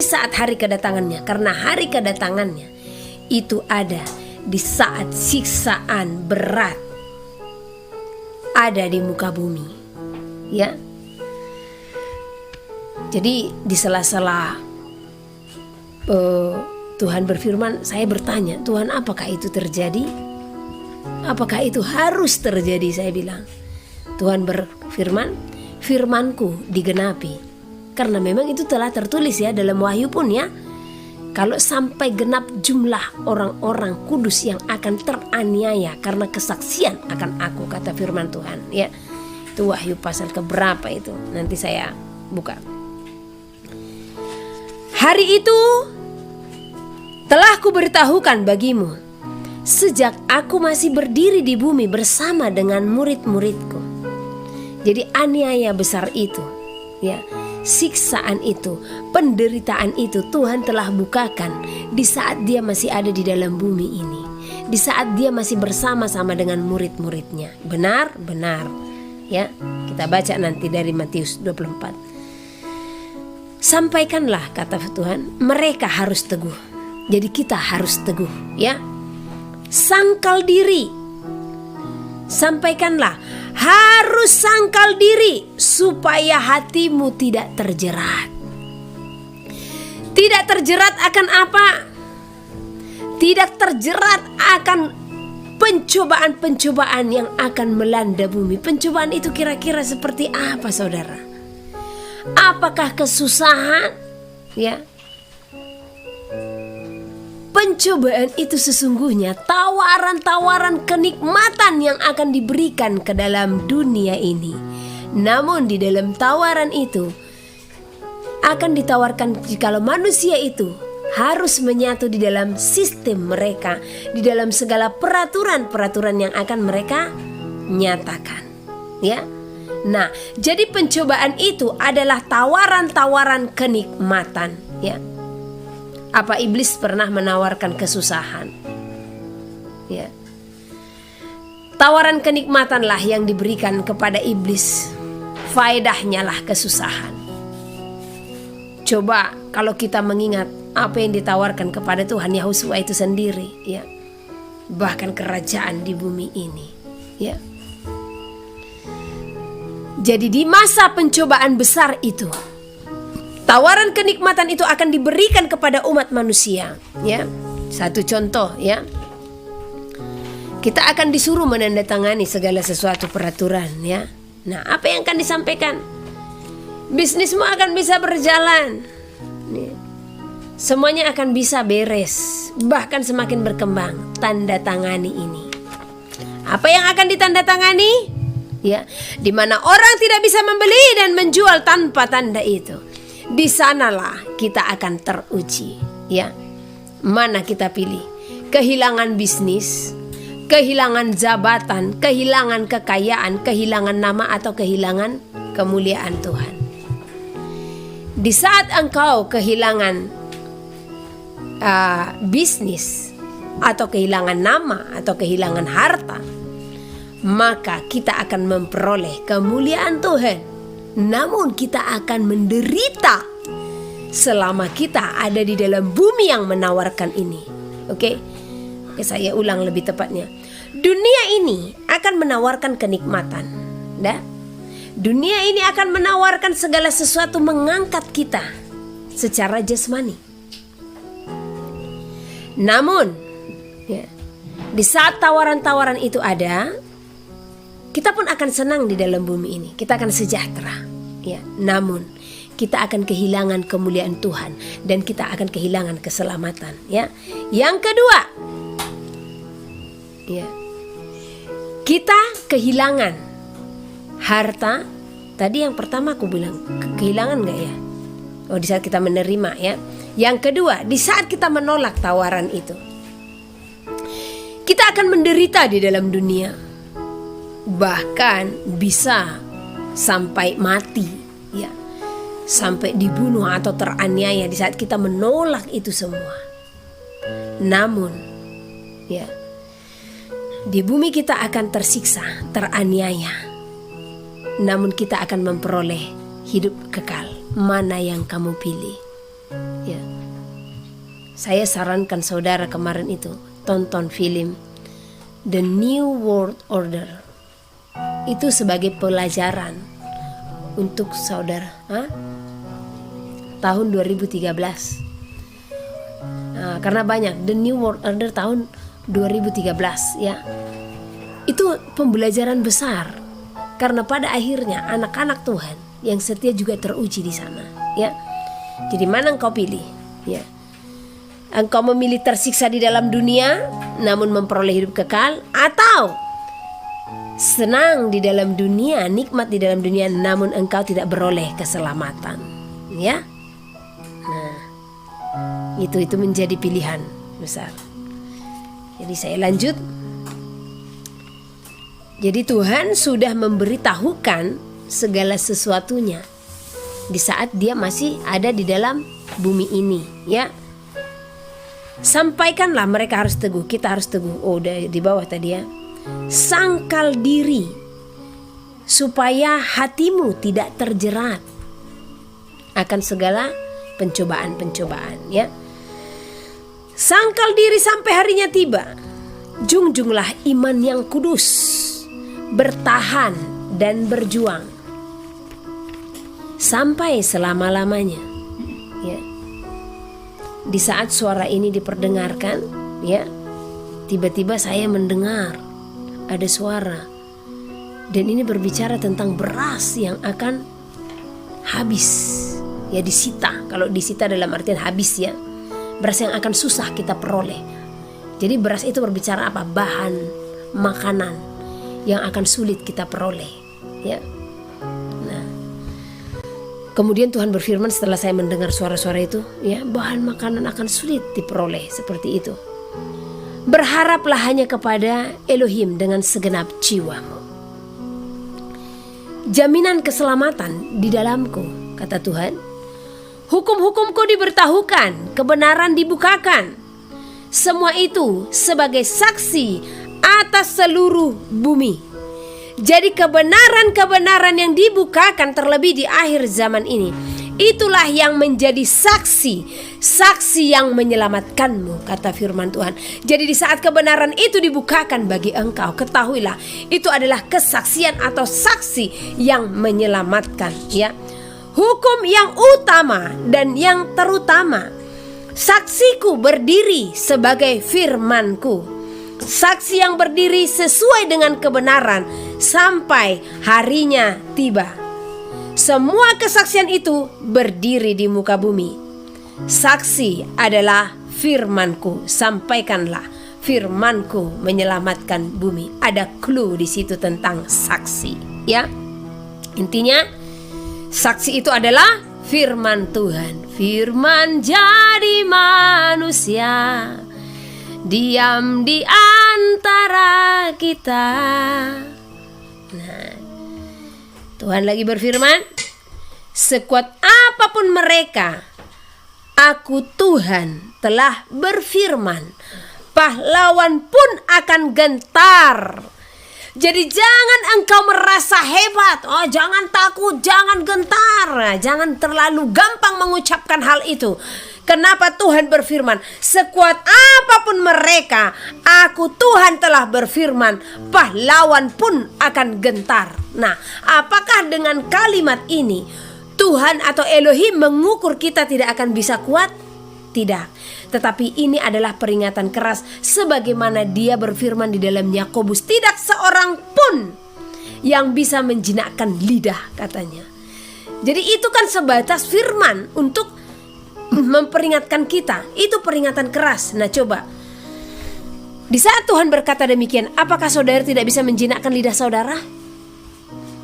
saat hari kedatangannya. Karena hari kedatangannya itu ada di saat siksaan berat ada di muka bumi, ya. Jadi di sela-sela Tuhan berfirman, saya bertanya, Tuhan, apakah itu terjadi? Apakah itu harus terjadi? Saya bilang, Tuhan berfirman, firmanku digenapi. Karena memang itu telah tertulis ya dalam Wahyu pun ya. Kalau sampai genap jumlah orang-orang kudus yang akan teraniaya karena kesaksian akan aku, kata firman Tuhan ya. Itu Wahyu pasal keberapa itu? Nanti saya buka. Hari itu telah kuberitahukan bagimu sejak aku masih berdiri di bumi bersama dengan murid-muridku. Jadi aniaya besar itu, ya, siksaan itu, penderitaan itu Tuhan telah bukakan di saat dia masih ada di dalam bumi ini, di saat dia masih bersama-sama dengan murid-muridnya. Benar, benar. Ya, kita baca nanti dari Matius 24. Sampaikanlah, kata Tuhan, mereka harus teguh. Jadi kita harus teguh, ya. Sangkal diri. Sampaikanlah, harus sangkal diri supaya hatimu tidak terjerat. Tidak terjerat akan apa? Tidak terjerat akan pencobaan-pencobaan yang akan melanda bumi. Pencobaan itu kira-kira seperti apa, saudara? Apakah kesusahan? Ya. Pencobaan itu sesungguhnya tawaran-tawaran kenikmatan yang akan diberikan ke dalam dunia ini. Namun di dalam tawaran itu akan ditawarkan jikalau manusia itu harus menyatu di dalam sistem mereka, di dalam segala peraturan-peraturan yang akan mereka nyatakan. Ya. Nah, jadi pencobaan itu adalah tawaran-tawaran kenikmatan, ya. Apa iblis pernah menawarkan kesusahan? Ya. Tawaran kenikmatanlah yang diberikan kepada iblis. Faedahnya lah kesusahan. Coba kalau kita mengingat apa yang ditawarkan kepada Tuhan Yahusua itu sendiri, ya. Bahkan kerajaan di bumi ini, ya. Jadi di masa pencobaan besar itu, tawaran kenikmatan itu akan diberikan kepada umat manusia, ya. Satu contoh, ya. Kita akan disuruh menandatangani segala sesuatu peraturan, ya. Nah, apa yang akan disampaikan? Bisnismu akan bisa berjalan, ya. Semuanya akan bisa beres, bahkan semakin berkembang. Tanda tangani ini. Apa yang akan ditandatangani? Ya, di mana orang tidak bisa membeli dan menjual tanpa tanda itu. Di sanalah kita akan teruji, ya. Mana kita pilih? Kehilangan bisnis, kehilangan jabatan, kehilangan kekayaan, kehilangan nama, atau kehilangan kemuliaan Tuhan. Di saat engkau kehilangan bisnis, atau kehilangan nama, atau kehilangan harta, maka kita akan memperoleh kemuliaan Tuhan. Namun kita akan menderita selama kita ada di dalam bumi yang menawarkan ini. Oke, saya ulang lebih tepatnya. Dunia ini akan menawarkan kenikmatan, dunia ini akan menawarkan segala sesuatu, mengangkat kita secara jasmani. Namun, ya, di saat tawaran-tawaran itu ada, kita pun akan senang di dalam bumi ini. Kita akan sejahtera, ya. Namun kita akan kehilangan kemuliaan Tuhan dan kita akan kehilangan keselamatan, ya. Yang kedua, ya, kita kehilangan harta. Tadi yang pertama aku bilang kehilangan nggak ya? Oh, di saat kita menerima, ya. Yang kedua, di saat kita menolak tawaran itu, kita akan menderita di dalam dunia. Bahkan bisa sampai mati, ya, sampai dibunuh atau teraniaya di saat kita menolak itu semua. Namun, ya, di bumi kita akan tersiksa, teraniaya. Namun kita akan memperoleh hidup kekal. Mana yang kamu pilih? Ya. saya sarankan saudara kemarin itu tonton film The New World Order. Itu sebagai pelajaran untuk saudara. Tahun 2013. Karena banyak The New World Order tahun 2013 ya. Itu pembelajaran besar. Karena pada akhirnya anak-anak Tuhan yang setia juga teruji di sana ya. Jadi mana engkau pilih ya? Engkau memilih tersiksa di dalam dunia namun memperoleh hidup kekal, atau senang di dalam dunia, nikmat di dalam dunia namun engkau tidak beroleh keselamatan ya. Nah, itu menjadi pilihan besar. Jadi saya lanjut. Jadi Tuhan sudah memberitahukan segala sesuatunya di saat dia masih ada di dalam bumi ini ya. Sampaikanlah, mereka harus teguh, kita harus teguh. Oh, udah di bawah tadi ya. Sangkal diri supaya hatimu tidak terjerat akan segala pencobaan-pencobaan ya. Sangkal diri sampai harinya tiba. Junjunglah iman yang kudus, bertahan dan berjuang sampai selama-lamanya ya. Di saat suara ini diperdengarkan ya, tiba-tiba saya mendengar ada suara, dan ini berbicara tentang beras yang akan habis ya, disita. Kalau disita dalam artian habis ya, beras yang akan susah kita peroleh. Jadi beras itu berbicara apa? Bahan makanan yang akan sulit kita peroleh ya. Nah, kemudian Tuhan berfirman setelah saya mendengar suara-suara itu ya, bahan makanan akan sulit diperoleh seperti itu. Berharaplah hanya kepada Elohim dengan segenap jiwamu. Jaminan keselamatan di dalamku, kata Tuhan. Hukum-hukumku diberitahukan, kebenaran dibukakan. Semua itu sebagai saksi atas seluruh bumi. Jadi kebenaran-kebenaran yang dibukakan terlebih di akhir zaman ini, itulah yang menjadi saksi yang menyelamatkanmu, kata firman Tuhan. Jadi di saat kebenaran itu dibukakan bagi engkau, ketahuilah itu adalah kesaksian atau saksi yang menyelamatkan ya. Hukum yang utama dan yang terutama, saksiku berdiri sebagai firmanku. Saksi yang berdiri sesuai dengan kebenaran sampai harinya tiba. Semua kesaksian itu berdiri di muka bumi. Saksi adalah firmanku, sampaikanlah firmanku menyelamatkan bumi. Ada clue di situ tentang saksi ya. Intinya saksi itu adalah firman Tuhan. Firman jadi manusia, diam di antara kita. Nah, Tuhan lagi berfirman, sekuat apapun mereka, aku Tuhan telah berfirman, pahlawan pun akan gentar. Jadi jangan engkau merasa hebat, jangan takut, jangan gentar, jangan terlalu gampang mengucapkan hal itu. Kenapa Tuhan berfirman, sekuat apapun mereka, aku Tuhan telah berfirman, pahlawan pun akan gentar. Nah, apakah dengan kalimat ini Tuhan atau Elohim mengukur kita tidak akan bisa kuat? Tidak. Tetapi ini adalah peringatan keras sebagaimana dia berfirman di dalam Yakobus, tidak seorang pun yang bisa menjinakkan lidah, katanya. Jadi itu kan sebatas firman untuk memperingatkan kita. Itu peringatan keras. Nah coba, di saat Tuhan berkata demikian, apakah saudara tidak bisa menjinakkan lidah saudara?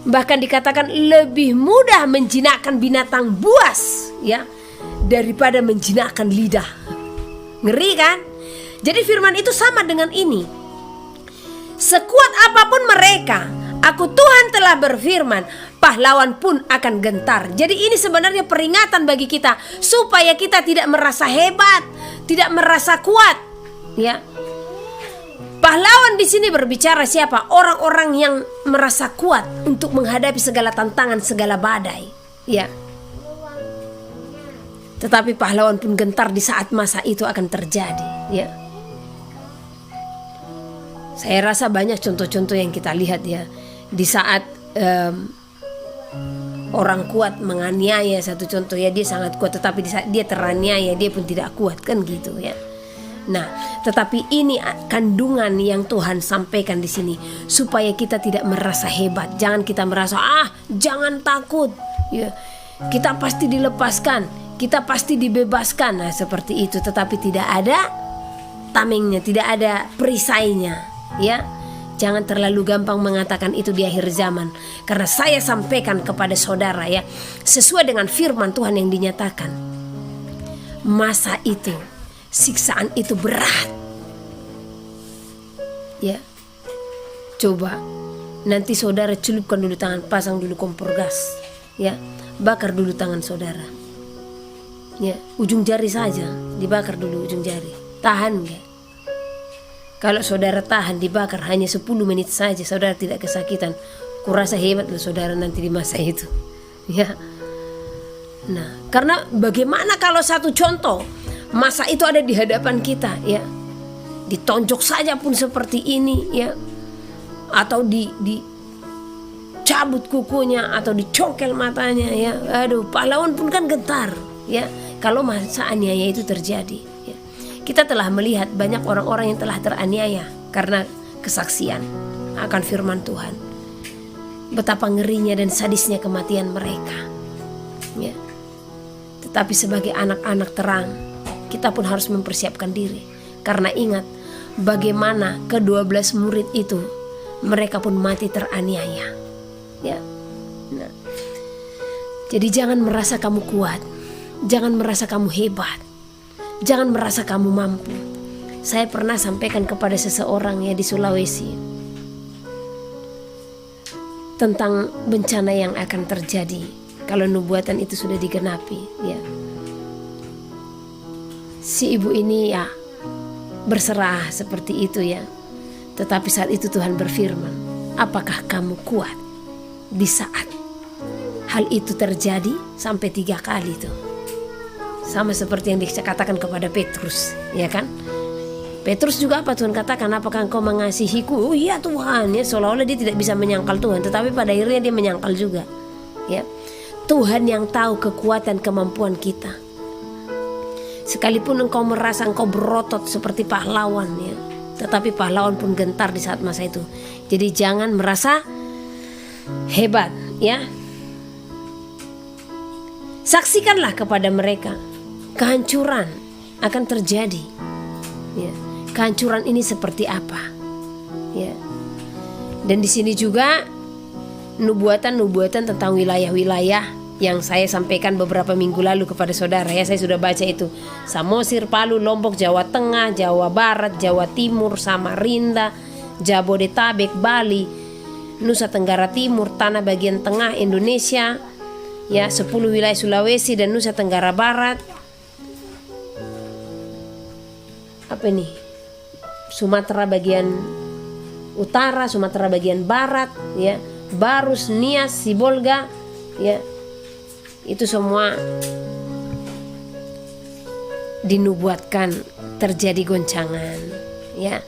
Bahkan dikatakan lebih mudah menjinakkan binatang buas ya, daripada menjinakkan lidah. Ngeri kan? Jadi firman itu sama dengan ini. Sekuat apapun mereka, aku Tuhan telah berfirman, pahlawan pun akan gentar. Jadi ini sebenarnya peringatan bagi kita supaya kita tidak merasa hebat, tidak merasa kuat, ya. Pahlawan di sini berbicara siapa? Orang-orang yang merasa kuat untuk menghadapi segala tantangan, segala badai, ya. Tetapi pahlawan pun gentar di saat masa itu akan terjadi, ya. Saya rasa banyak contoh-contoh yang kita lihat, ya, di saat orang kuat menganiaya, satu contoh, ya, dia sangat kuat, tetapi di saat dia teraniaya dia pun tidak kuat, kan gitu, ya. Nah, tetapi ini kandungan yang Tuhan sampaikan di sini supaya kita tidak merasa hebat. Jangan kita merasa jangan takut, ya. Kita pasti dilepaskan, kita pasti dibebaskan. Nah, seperti itu, tetapi tidak ada tamengnya, tidak ada perisainya, ya. Jangan terlalu gampang mengatakan itu di akhir zaman, karena saya sampaikan kepada saudara, ya, sesuai dengan firman Tuhan yang dinyatakan. Masa itu, siksaan itu berat, ya. Coba nanti saudara celupkan dulu tangan, pasang dulu kompor gas, ya, bakar dulu tangan saudara, ya, ujung jari saja dibakar dulu, ujung jari, tahan nggak? Kalau saudara tahan dibakar hanya 10 menit saja, saudara tidak kesakitan, kurasa hebat loh saudara nanti di masa itu, ya. Nah, karena bagaimana kalau satu contoh masa itu ada di hadapan kita, ya, ditonjok saja pun seperti ini, ya, atau dicabut kukunya atau dicongkel matanya, ya, aduh, pahlawan pun kan gentar, ya, kalau masa aniaya itu terjadi, ya. Kita telah melihat banyak orang-orang yang telah teraniaya karena kesaksian akan firman Tuhan, betapa ngerinya dan sadisnya kematian mereka, ya. Tetapi sebagai anak-anak terang, kita pun harus mempersiapkan diri, karena ingat bagaimana ke-12 murid itu, mereka pun mati teraniaya, ya. Nah, jadi jangan merasa kamu kuat, jangan merasa kamu hebat, jangan merasa kamu mampu. Saya pernah sampaikan kepada seseorang, ya, di Sulawesi tentang bencana yang akan terjadi kalau nubuatan itu sudah digenapi, ya. Si ibu ini, ya, berserah seperti itu, ya. Tetapi saat itu Tuhan berfirman, apakah kamu kuat di saat hal itu terjadi? Sampai 3 kali itu. Sama seperti yang dikatakan kepada Petrus, ya kan? Petrus juga apa Tuhan katakan, apakah engkau mengasihiku? Oh iya Tuhan, ya, seolah-olah dia tidak bisa menyangkal Tuhan, tetapi pada akhirnya dia menyangkal juga, ya. Tuhan yang tahu kekuatan kemampuan kita. Sekalipun engkau merasa engkau berotot seperti pahlawan, ya, tetapi pahlawan pun gentar di saat masa itu. Jadi jangan merasa hebat, ya. Saksikanlah kepada mereka, kehancuran akan terjadi, ya. Kehancuran ini seperti apa, ya. Dan di sini juga nubuatan tentang wilayah-wilayah yang saya sampaikan beberapa minggu lalu kepada saudara, ya. Saya sudah baca itu, Samosir, Palu, Lombok, Jawa Tengah, Jawa Barat, Jawa Timur, Samarinda, Jabodetabek, Bali, Nusa Tenggara Timur, tanah bagian tengah Indonesia, ya, 10 wilayah Sulawesi dan Nusa Tenggara Barat, apa ini, Sumatera bagian utara, Sumatera bagian barat, ya, Barus, Nias, Sibolga, ya. Itu semua dinubuatkan terjadi goncangan, ya.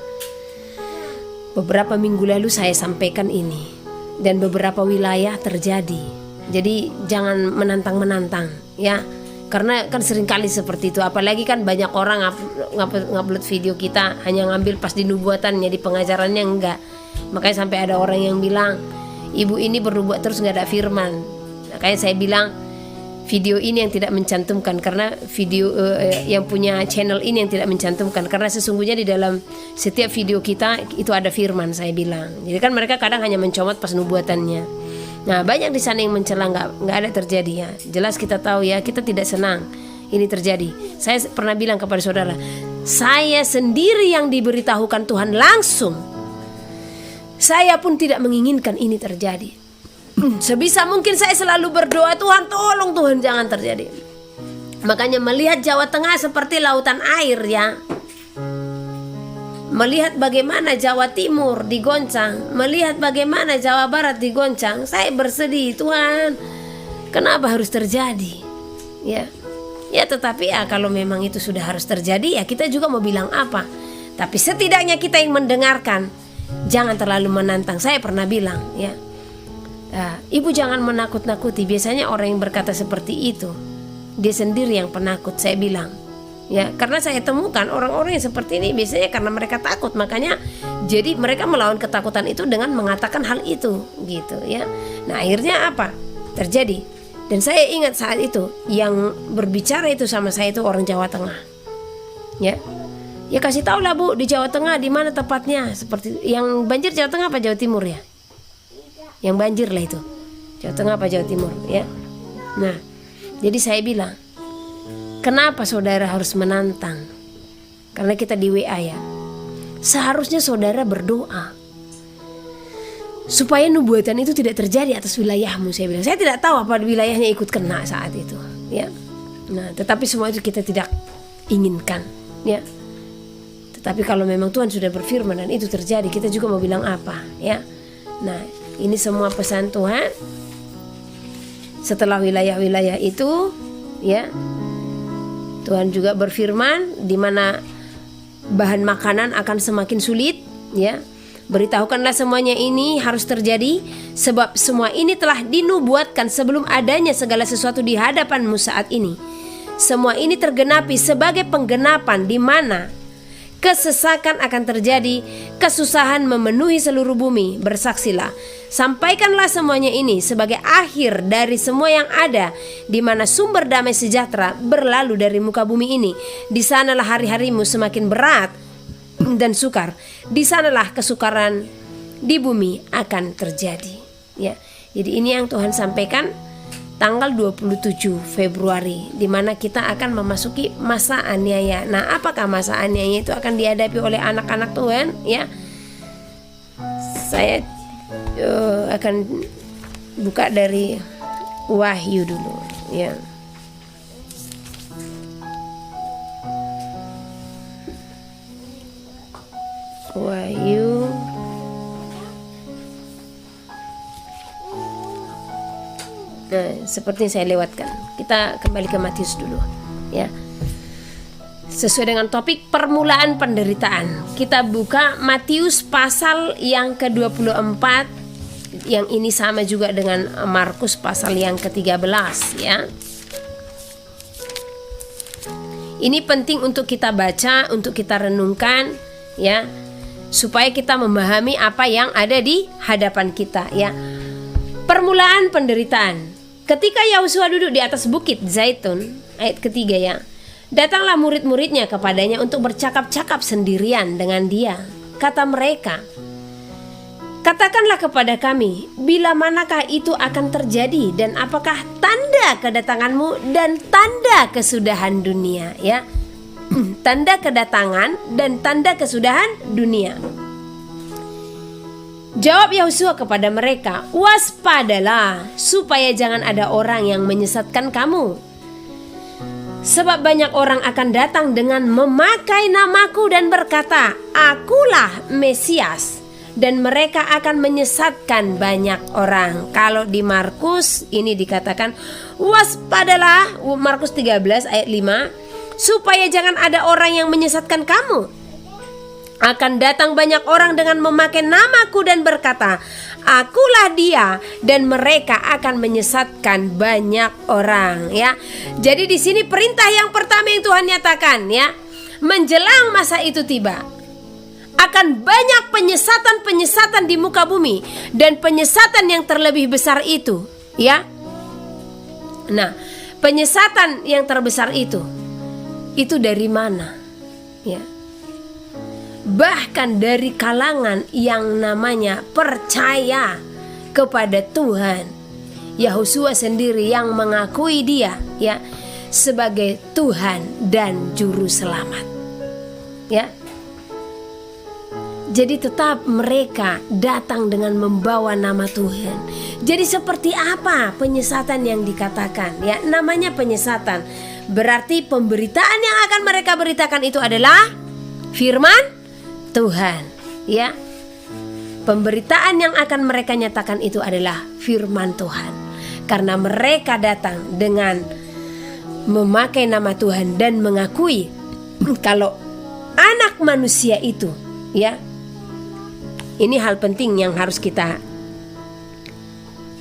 Beberapa minggu lalu saya sampaikan ini, dan beberapa wilayah terjadi. Jadi jangan menantang-menantang, ya. Karena kan seringkali seperti itu, apalagi kan banyak orang ngupload video kita hanya ngambil pas di nubuatannya, di pengajarannya enggak. Makanya sampai ada orang yang bilang, ibu ini bernubuat terus nggak ada firman. Makanya saya bilang video ini yang tidak mencantumkan, karena video yang punya channel ini yang tidak mencantumkan, karena sesungguhnya di dalam setiap video kita itu ada firman, saya bilang. Jadi kan mereka kadang hanya mencomot pas nubuatannya. Nah, banyak di sana yang mencela, nggak ada terjadi, ya. Jelas kita tahu, ya, kita tidak senang ini terjadi. Saya pernah bilang kepada saudara, saya sendiri yang diberitahukan Tuhan langsung. Saya pun tidak menginginkan ini terjadi. Sebisa mungkin saya selalu berdoa, Tuhan tolong, Tuhan jangan terjadi. Makanya melihat Jawa Tengah seperti lautan air, ya. Melihat bagaimana Jawa Timur digoncang, melihat bagaimana Jawa Barat digoncang, saya bersedih, Tuhan, kenapa harus terjadi? Ya. Ya tetapi ya kalau memang itu sudah harus terjadi, ya kita juga mau bilang apa. Tapi setidaknya kita yang mendengarkan, jangan terlalu menantang. Saya pernah bilang ya, ibu jangan menakut-nakuti. Biasanya orang yang berkata seperti itu, dia sendiri yang penakut, saya bilang. Ya, karena saya temukan orang-orang yang seperti ini biasanya karena mereka takut, makanya jadi mereka melawan ketakutan itu dengan mengatakan hal itu, gitu ya. Nah akhirnya apa terjadi? Dan saya ingat saat itu yang berbicara itu sama saya itu orang Jawa Tengah. Ya kasih tahu lah Bu, di Jawa Tengah di mana tepatnya, seperti yang banjir Jawa Tengah apa Jawa Timur ya? Yang banjir lah itu Jawa Tengah apa Jawa Timur ya. Nah jadi saya bilang, kenapa saudara harus menantang? Karena kita di WA ya. Seharusnya saudara berdoa supaya nubuatan itu tidak terjadi atas wilayahmu. Saya bilang, saya tidak tahu apa wilayahnya ikut kena saat itu ya. Nah tetapi semua itu kita tidak inginkan ya. Tetapi kalau memang Tuhan sudah berfirman dan itu terjadi, kita juga mau bilang apa ya. Nah ini semua pesan Tuhan. Setelah wilayah-wilayah itu ya, Tuhan juga berfirman di mana bahan makanan akan semakin sulit ya. Beritahukanlah semuanya ini harus terjadi, sebab semua ini telah dinubuatkan sebelum adanya segala sesuatu di hadapanmu saat ini. Semua ini tergenapi sebagai penggenapan di mana kesesakan akan terjadi, kesusahan memenuhi seluruh bumi. Bersaksilah, sampaikanlah semuanya ini sebagai akhir dari semua yang ada, di mana sumber damai sejahtera berlalu dari muka bumi ini. Di sanalah hari-harimu semakin berat dan sukar. Di sanalah kesukaran di bumi akan terjadi ya. Jadi ini yang Tuhan sampaikan tanggal 27 Februari, di mana kita akan memasuki masa aniaya. Nah apakah masa aniaya itu akan dihadapi oleh anak-anak Tuhan ya? Saya akan buka dari Wahyu dulu ya. Wahyu seperti yang saya lewatkan. Kita kembali ke Matius dulu ya. Sesuai dengan topik permulaan penderitaan, kita buka Matius pasal yang ke-24. Yang ini sama juga dengan Markus pasal yang ke-13 ya. Ini penting untuk kita baca, untuk kita renungkan ya, supaya kita memahami apa yang ada di hadapan kita ya. Permulaan penderitaan. Ketika Yahusua duduk di atas bukit Zaitun, ayat ketiga ya, datanglah murid-muridnya kepadanya untuk bercakap-cakap sendirian dengan dia. Kata mereka, katakanlah kepada kami, bila manakah itu akan terjadi, dan apakah tanda kedatanganmu dan tanda kesudahan dunia ya. Tanda kedatangan dan tanda kesudahan dunia. Jawab Yahusua kepada mereka, waspadalah supaya jangan ada orang yang menyesatkan kamu. Sebab banyak orang akan datang dengan memakai namaku dan berkata, akulah Mesias, dan mereka akan menyesatkan banyak orang. Kalau di Markus ini dikatakan waspadalah, Markus 13 ayat 5, supaya jangan ada orang yang menyesatkan kamu. Akan datang banyak orang dengan memakai namaku dan berkata, akulah dia, dan mereka akan menyesatkan banyak orang ya. Jadi di sini perintah yang pertama yang Tuhan nyatakan ya, menjelang masa itu tiba, akan banyak penyesatan-penyesatan di muka bumi, dan penyesatan yang terlebih besar itu ya. Nah, penyesatan yang terbesar itu dari mana ya? Bahkan dari kalangan yang namanya percaya kepada Tuhan. Yahusua sendiri yang mengakui dia ya sebagai Tuhan dan juru selamat ya. Jadi tetap mereka datang dengan membawa nama Tuhan. Jadi seperti apa penyesatan yang dikatakan ya? Namanya penyesatan, berarti pemberitaan yang akan mereka beritakan itu adalah firman Tuhan ya. Pemberitaan yang akan mereka nyatakan itu adalah firman Tuhan, karena mereka datang dengan memakai nama Tuhan dan mengakui kalau anak manusia itu, ya, ini hal penting yang harus kita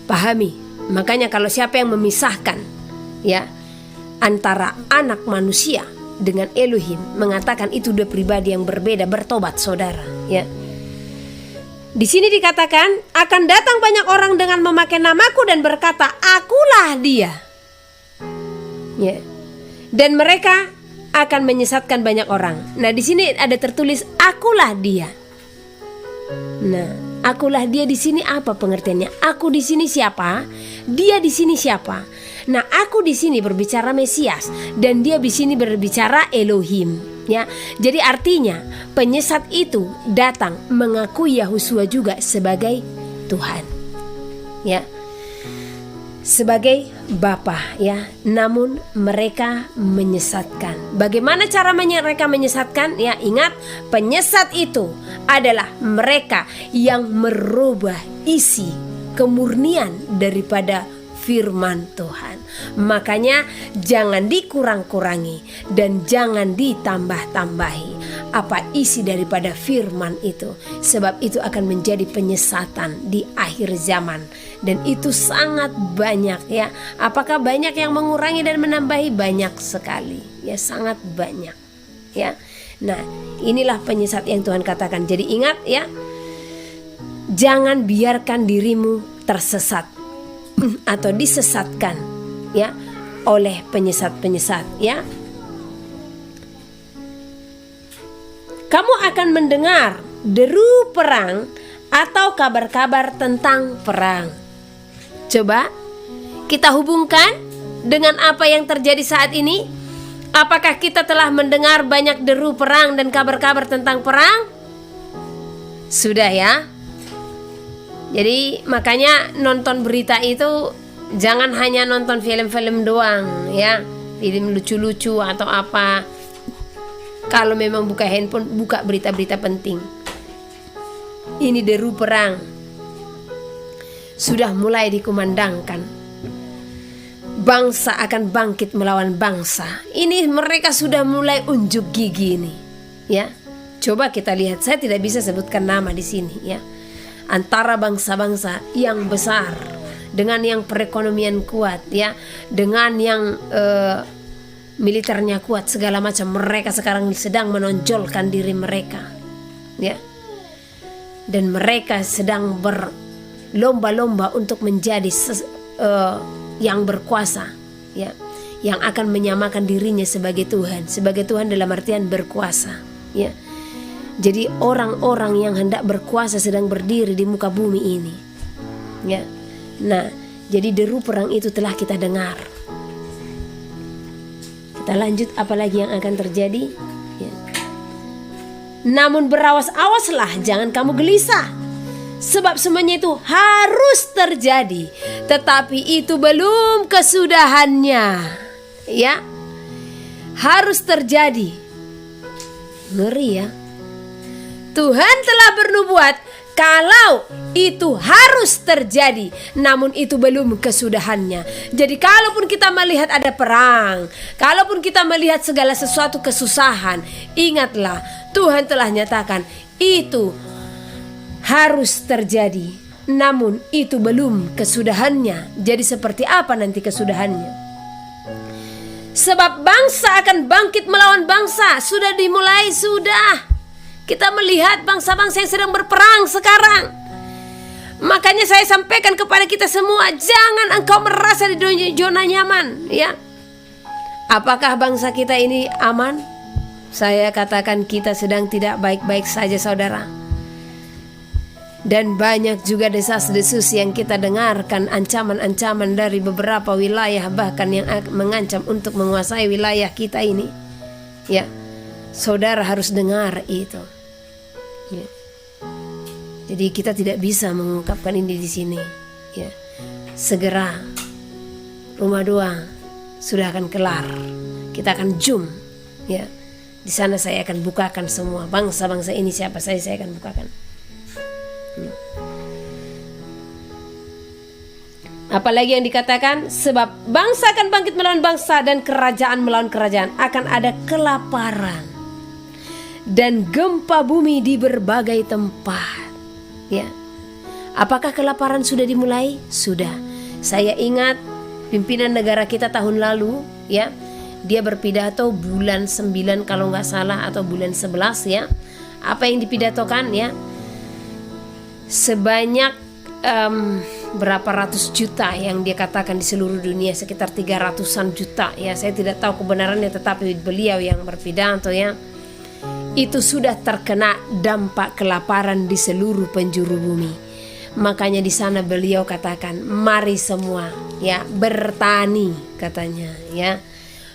pahami. Makanya kalau siapa yang memisahkan, ya, antara anak manusia dengan Elohim, mengatakan itu dua pribadi yang berbeda, bertobat saudara, ya. Di sini dikatakan akan datang banyak orang dengan memakai namaku dan berkata, akulah dia. Ya. Dan mereka akan menyesatkan banyak orang. Nah, di sini ada tertulis akulah dia. Nah, akulah dia di sini apa pengertiannya? Aku di sini siapa? Dia di sini siapa? Nah, aku di sini berbicara Mesias dan dia di sini berbicara Elohim. Ya, jadi artinya penyesat itu datang mengakui Yahusua juga sebagai Tuhan, ya, sebagai Bapa, ya. Namun mereka menyesatkan. Bagaimana cara mereka menyesatkan? Ya, ingat, penyesat itu adalah mereka yang merubah isi kemurnian daripada firman Tuhan. Makanya jangan dikurang-kurangi dan jangan ditambah-tambahi apa isi daripada firman itu, sebab itu akan menjadi penyesatan di akhir zaman. Dan itu sangat banyak, ya. Apakah banyak yang mengurangi dan menambahi? Banyak sekali, ya, sangat banyak, ya. Nah, inilah penyesat yang Tuhan katakan. Jadi ingat, ya, jangan biarkan dirimu tersesat atau disesatkan, ya, oleh penyesat-penyesat, ya. Kamu akan mendengar deru perang atau kabar-kabar tentang perang. Coba kita hubungkan dengan apa yang terjadi saat ini. Apakah kita telah mendengar banyak deru perang dan kabar-kabar tentang perang? Sudah, ya. Jadi makanya nonton berita itu jangan hanya nonton film-film doang, ya, film lucu-lucu atau apa. Kalau memang buka handphone, buka berita-berita penting. Ini deru perang sudah mulai dikumandangkan. Bangsa akan bangkit melawan bangsa. Ini mereka sudah mulai unjuk gigi ini, ya. Coba kita lihat, saya tidak bisa sebutkan nama di sini, ya. Antara bangsa-bangsa yang besar dengan yang perekonomian kuat, ya, dengan yang militernya kuat, segala macam, mereka sekarang sedang menonjolkan diri mereka, ya. Dan mereka sedang berlomba-lomba untuk menjadi yang berkuasa, ya, yang akan menyamakan dirinya sebagai Tuhan. Sebagai Tuhan dalam artian berkuasa, ya. Jadi orang-orang yang hendak berkuasa sedang berdiri di muka bumi ini, ya. Nah, jadi deru perang itu telah kita dengar. Kita lanjut, apalagi yang akan terjadi, ya. Namun berawas-awaslah, jangan kamu gelisah, sebab semuanya itu harus terjadi, tetapi itu belum kesudahannya, ya. Harus terjadi. Ngeri, ya. Tuhan telah bernubuat kalau itu harus terjadi, namun itu belum kesudahannya. Jadi kalaupun kita melihat ada perang, kalaupun kita melihat segala sesuatu kesusahan, ingatlah Tuhan telah nyatakan itu harus terjadi, namun itu belum kesudahannya. Jadi seperti apa nanti kesudahannya? Sebab bangsa akan bangkit melawan bangsa. Sudah dimulai, sudah. Kita melihat bangsa-bangsa yang sedang berperang sekarang. Makanya saya sampaikan kepada kita semua, jangan engkau merasa di zona nyaman, ya. Apakah bangsa kita ini aman? Saya katakan kita sedang tidak baik-baik saja, saudara. Dan banyak juga desas-desus yang kita dengarkan, ancaman-ancaman dari beberapa wilayah, bahkan yang mengancam untuk menguasai wilayah kita ini, ya. Saudara harus dengar itu, ya. Jadi kita tidak bisa mengungkapkan ini di sini, ya. Segera rumah doa sudah akan kelar. Kita akan zoom, ya. Di sana saya akan bukakan semua bangsa-bangsa ini siapa saya akan bukakan. Apalagi yang dikatakan, sebab bangsa akan bangkit melawan bangsa dan kerajaan melawan kerajaan. Akan ada kelaparan dan gempa bumi di berbagai tempat. Ya, apakah kelaparan sudah dimulai? Sudah. Saya ingat pimpinan negara kita tahun lalu, ya, dia berpidato bulan 9 kalau nggak salah, atau bulan 11 ya. Apa yang dipidatokan ya? Sebanyak berapa ratus juta yang dia katakan di seluruh dunia, sekitar 300-an juta ya. Saya tidak tahu kebenarannya, tetapi beliau yang berpidato ya, itu sudah terkena dampak kelaparan di seluruh penjuru bumi. Makanya di sana beliau katakan, mari semua ya bertani, katanya ya,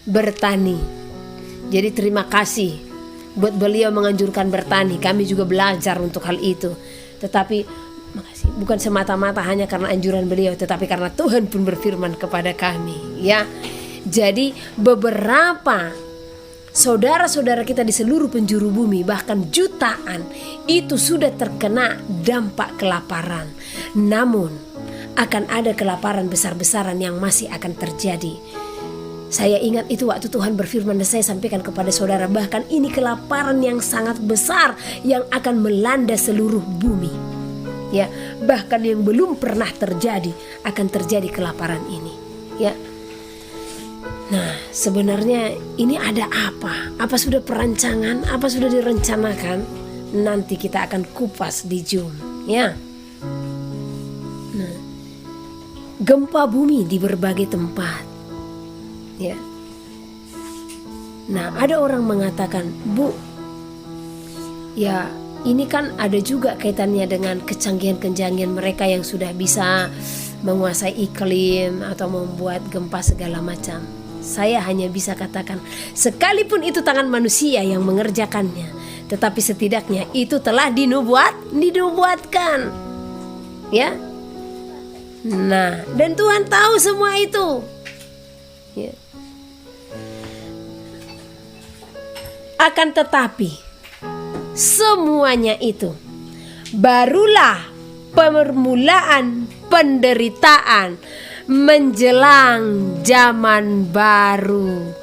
bertani. Jadi terima kasih buat beliau menganjurkan bertani. Kami juga belajar untuk hal itu. Tetapi makasih, bukan semata-mata hanya karena anjuran beliau, tetapi karena Tuhan pun berfirman kepada kami ya. Jadi beberapa saudara-saudara kita di seluruh penjuru bumi, bahkan jutaan, itu sudah terkena dampak kelaparan. Namun akan ada kelaparan besar-besaran yang masih akan terjadi. Saya ingat itu waktu Tuhan berfirman dan saya sampaikan kepada saudara, bahkan ini kelaparan yang sangat besar yang akan melanda seluruh bumi. Ya, bahkan yang belum pernah terjadi akan terjadi kelaparan ini. Ya. Nah, sebenarnya ini ada apa? Apa sudah perancangan? Apa sudah direncanakan? Nanti kita akan kupas di Zoom, ya. Nah, gempa bumi di berbagai tempat. Ya. Nah, ada orang mengatakan, "Bu, ya ini kan ada juga kaitannya dengan kecanggihan-kecanggihan mereka yang sudah bisa menguasai iklim atau membuat gempa segala macam." Saya hanya bisa katakan, sekalipun itu tangan manusia yang mengerjakannya, tetapi setidaknya itu telah dinubuatkan. Ya. Nah, dan Tuhan tahu semua itu. Ya. Akan tetapi semuanya itu barulah permulaan penderitaan menjelang zaman baru.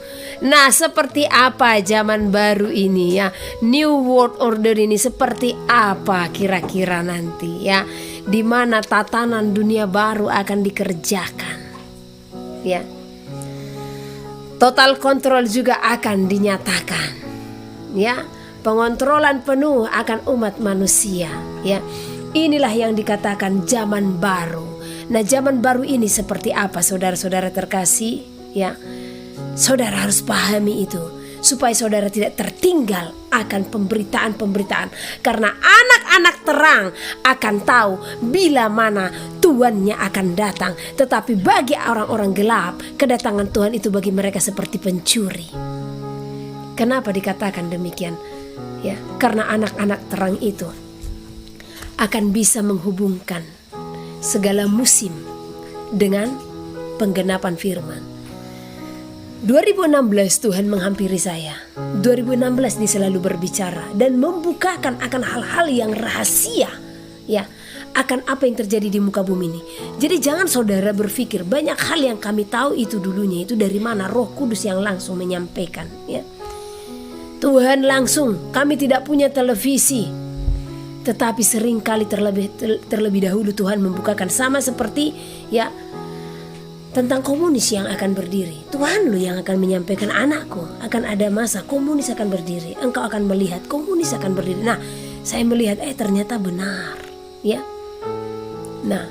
Nah, seperti apa zaman baru ini ya? New World Order ini seperti apa kira-kira nanti ya? Di mana tatanan dunia baru akan dikerjakan. Ya. Total kontrol juga akan dinyatakan. Ya. Pengontrolan penuh akan umat manusia ya. Inilah yang dikatakan zaman baru. Nah, zaman baru ini seperti apa saudara-saudara terkasih ya? Saudara harus pahami itu supaya saudara tidak tertinggal akan pemberitaan-pemberitaan, karena anak-anak terang akan tahu bila mana Tuannya akan datang. Tetapi bagi orang-orang gelap, kedatangan Tuhan itu bagi mereka seperti pencuri. Kenapa dikatakan demikian? Ya, karena anak-anak terang itu akan bisa menghubungkan segala musim dengan penggenapan firman. 2016 Tuhan menghampiri saya. 2016 dia selalu berbicara dan membukakan akan hal-hal yang rahasia ya, akan apa yang terjadi di muka bumi ini. Jadi jangan saudara berpikir banyak hal yang kami tahu itu dulunya itu dari mana, Roh Kudus yang langsung menyampaikan ya. Tuhan langsung, kami tidak punya televisi, tetapi seringkali terlebih dahulu Tuhan membukakan, sama seperti ya tentang komunis yang akan berdiri. Tuhan lu yang akan menyampaikan, anakku, akan ada masa komunis akan berdiri. Engkau akan melihat komunis akan berdiri. Nah, saya melihat ternyata benar ya. Nah,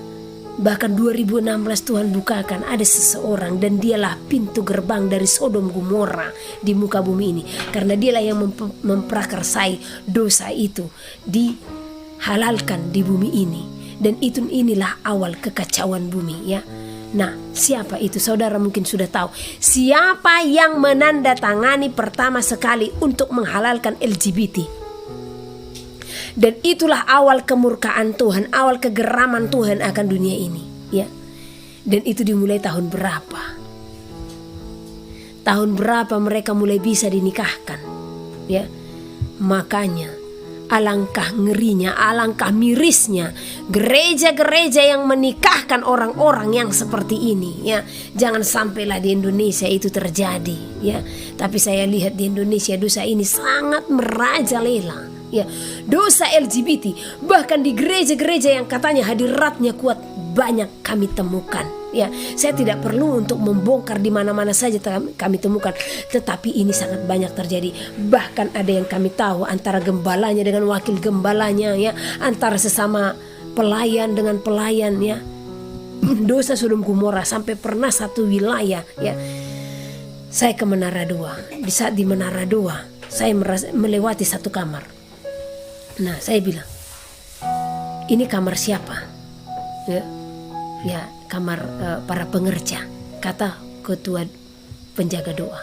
bahkan 2016 Tuhan bukakan ada seseorang dan dialah pintu gerbang dari Sodom Gomora di muka bumi ini. Karena dialah yang memprakarsai dosa itu dihalalkan di bumi ini. Dan inilah awal kekacauan bumi ya. Nah, siapa itu? Saudara mungkin sudah tahu. Siapa yang menandatangani pertama sekali untuk menghalalkan LGBT? Dan itulah awal kemurkaan Tuhan, awal kegeraman Tuhan akan dunia ini, ya. Dan itu dimulai tahun berapa? Tahun berapa mereka mulai bisa dinikahkan, ya? Makanya Alangkah ngerinya, alangkah mirisnya gereja-gereja yang menikahkan orang-orang yang seperti ini, ya. Jangan sampailah di Indonesia itu terjadi, ya. Tapi saya lihat di Indonesia dosa ini sangat merajalela, ya. Dosa LGBT bahkan di gereja-gereja yang katanya hadiratnya kuat banyak kami temukan, ya. Saya tidak perlu untuk membongkar di mana-mana saja kami temukan, tetapi ini sangat banyak terjadi. Bahkan ada yang kami tahu antara gembalanya dengan wakil gembalanya, ya, antara sesama pelayan dengan pelayan, ya. Dosa Sodom Gomora sampai pernah satu wilayah, ya. Saya ke Menara 2. Di saat di Menara 2 saya melewati satu kamar. Nah, saya bilang, ini kamar siapa? Ya, kamar para pengerja, kata ketua penjaga doa,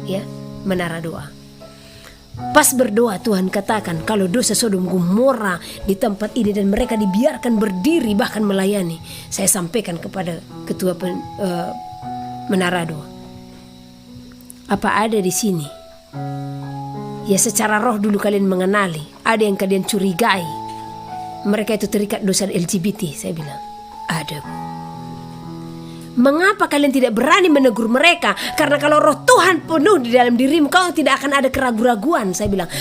ya, Menara 2. Pas berdoa Tuhan katakan kalau dosa Sodom Gomora di tempat ini dan mereka dibiarkan berdiri bahkan melayani. Saya sampaikan kepada ketua Menara 2, apa ada di sini? Ya, secara roh dulu kalian mengenali, ada yang kalian curigai mereka itu terikat dosa LGBT. Saya bilang, ada, Bu. Mengapa kalian tidak berani menegur mereka? Karena kalau roh Tuhan penuh di dalam dirimu, kau tidak akan ada keraguan-raguan. Saya bilang,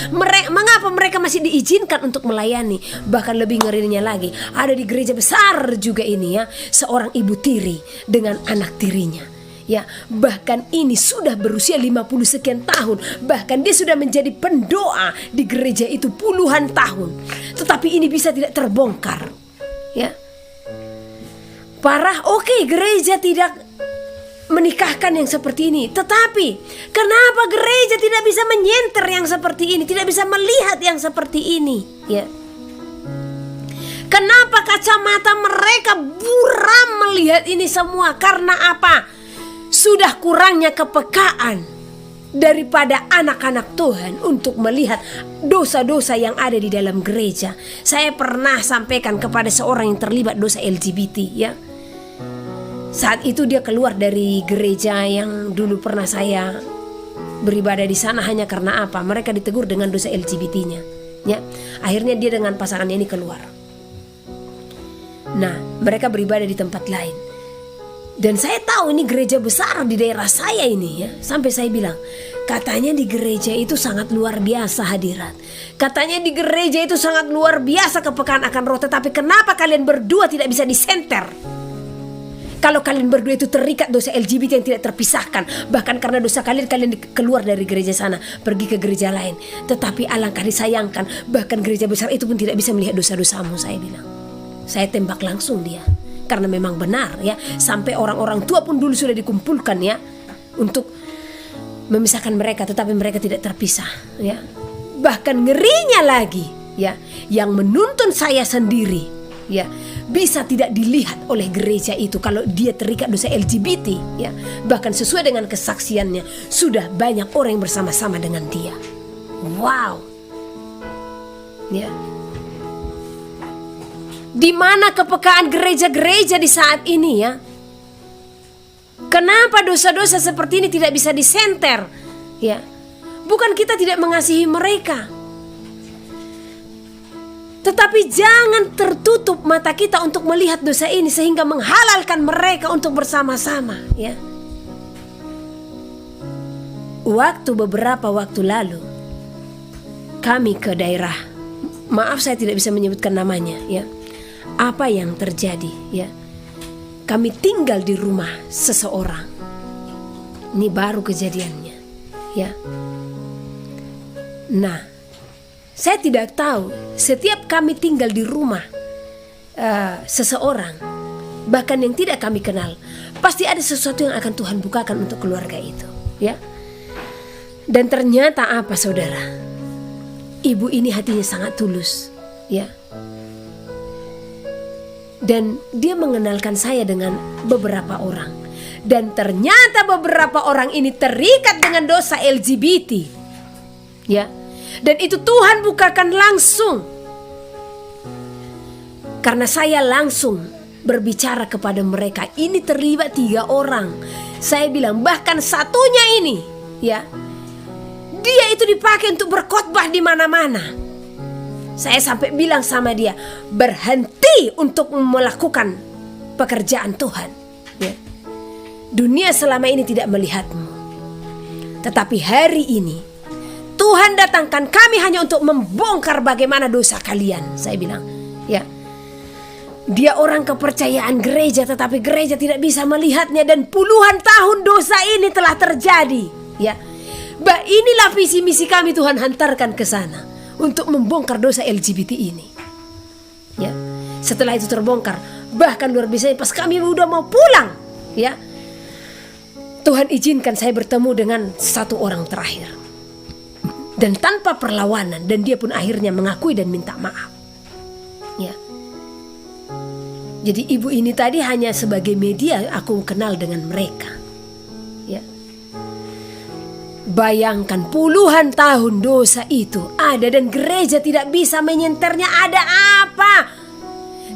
mengapa mereka masih diizinkan untuk melayani? Bahkan lebih ngerinya lagi, ada di gereja besar juga ini, ya, seorang ibu tiri dengan anak tirinya, ya. Bahkan ini sudah berusia 50 sekian tahun. Bahkan dia sudah menjadi pendoa di gereja itu puluhan tahun. Tetapi ini bisa tidak terbongkar, ya. Parah, oke, gereja tidak menikahkan yang seperti ini. Tetapi kenapa gereja tidak bisa menyenter yang seperti ini, tidak bisa melihat yang seperti ini, ya? Kenapa kacamata mereka buram melihat ini semua? Karena apa? Sudah kurangnya kepekaan daripada anak-anak Tuhan untuk melihat dosa-dosa yang ada di dalam gereja. Saya pernah sampaikan kepada seorang yang terlibat dosa LGBT, ya. Saat itu dia keluar dari gereja yang dulu pernah saya beribadah di sana hanya karena apa? Mereka ditegur dengan dosa LGBT-nya, ya. Akhirnya dia dengan pasangannya ini keluar. Nah, mereka beribadah di tempat lain. Dan saya tahu ini gereja besar di daerah saya ini, ya. Sampai saya bilang, katanya di gereja itu sangat luar biasa hadirat. Katanya di gereja itu sangat luar biasa kepekaan akan roh. Tetapi kenapa kalian berdua tidak bisa disenter? Kalau kalian berdua itu terikat dosa LGBT yang tidak terpisahkan. Bahkan karena dosa kalian keluar dari gereja sana, pergi ke gereja lain. Tetapi alangkah disayangkan, bahkan gereja besar itu pun tidak bisa melihat dosa-dosamu, saya bilang. Saya tembak langsung dia. Karena memang benar, ya. Sampai orang-orang tua pun dulu sudah dikumpulkan, ya, untuk memisahkan mereka, tetapi mereka tidak terpisah, ya. Bahkan ngerinya lagi, ya, yang menuntun saya sendiri, ya, bisa tidak dilihat oleh gereja itu kalau dia terikat dosa LGBT, ya. Bahkan sesuai dengan kesaksiannya, sudah banyak orang yang bersama-sama dengan dia. Wow, ya. Di mana kepekaan gereja-gereja di saat ini, ya? Kenapa dosa-dosa seperti ini tidak bisa disenter, ya? Bukan kita tidak mengasihi mereka, tetapi jangan tertutup mata kita untuk melihat dosa ini sehingga menghalalkan mereka untuk bersama-sama, ya. Beberapa waktu lalu kami ke daerah, maaf saya tidak bisa menyebutkan namanya, ya. Apa yang terjadi, ya? Kami tinggal di rumah seseorang. Ini baru kejadiannya, ya. Nah, saya tidak tahu, setiap kami tinggal di rumah seseorang, bahkan yang tidak kami kenal, pasti ada sesuatu yang akan Tuhan bukakan untuk keluarga itu, ya. Dan ternyata apa, saudara? Ibu ini hatinya sangat tulus, ya. Dan dia mengenalkan saya dengan beberapa orang. Dan ternyata beberapa orang ini terikat dengan dosa LGBT, ya. Dan itu Tuhan bukakan langsung. Karena saya langsung berbicara kepada mereka. Ini terlibat 3 orang. Saya bilang bahkan satunya ini, ya, dia itu dipakai untuk berkhotbah di mana-mana. Saya sampai bilang sama dia, berhenti untuk melakukan pekerjaan Tuhan. Ya. Dunia selama ini tidak melihatmu, tetapi hari ini Tuhan datangkan kami hanya untuk membongkar bagaimana dosa kalian. Saya bilang, ya. Dia orang kepercayaan gereja, tetapi gereja tidak bisa melihatnya, dan puluhan tahun dosa ini telah terjadi. Ya. Inilah visi misi kami, Tuhan hantarkan ke sana untuk membongkar dosa LGBT ini. Ya. Setelah itu terbongkar, bahkan luar biasa pas kami udah mau pulang, ya. Tuhan izinkan saya bertemu dengan satu orang terakhir. Dan tanpa perlawanan, dan dia pun akhirnya mengakui dan minta maaf. Ya. Jadi ibu ini tadi hanya sebagai media aku kenal dengan mereka. Ya. Bayangkan puluhan tahun dosa itu ada dan gereja tidak bisa menyenternya. Ada apa?